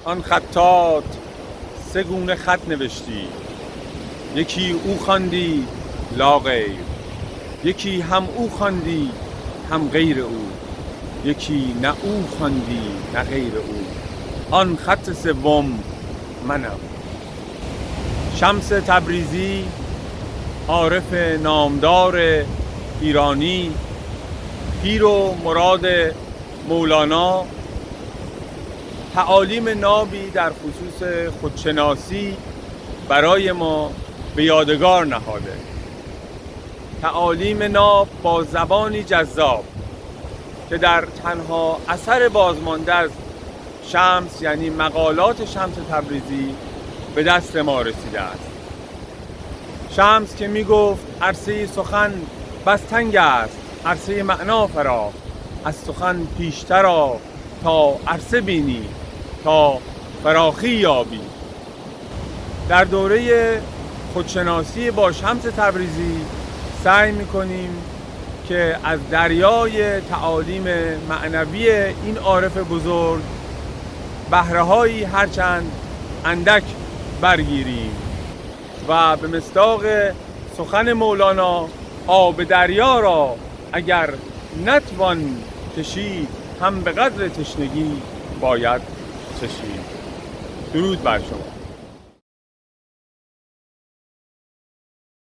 آن خطات سه گونه خط نوشتی، یکی او خواندی لا غیر، یکی هم او خواندی هم غیر او، یکی نه او خواندی نه غیر او، آن خط سوم منم. شمس تبریزی، عارف نامدار ایرانی، پیر و مراد مولانا، تعالیم نابی در خصوص خودشناسی برای ما به یادگار نهاده. تعالیم ناب با زبانی جذاب که در تنها اثر بازمانده از شمس یعنی مقالات شمس تبریزی به دست ما رسیده است. شمس که می گفت عرصه سخن بس تنگ است، عرصه معنا فراخ، از سخن پیشتر آ تا عرصه بینی تا فراخی یابی. در دوره خودشناسی با شمس تبریزی سعی می‌کنیم که از دریای تعالیم معنوی این عارف بزرگ بهره‌هایی هرچند اندک برگیریم و به مصداق سخن مولانا آب دریا را اگر نتوان کشید هم به قدر تشنگی باید چشید. درود بر شما.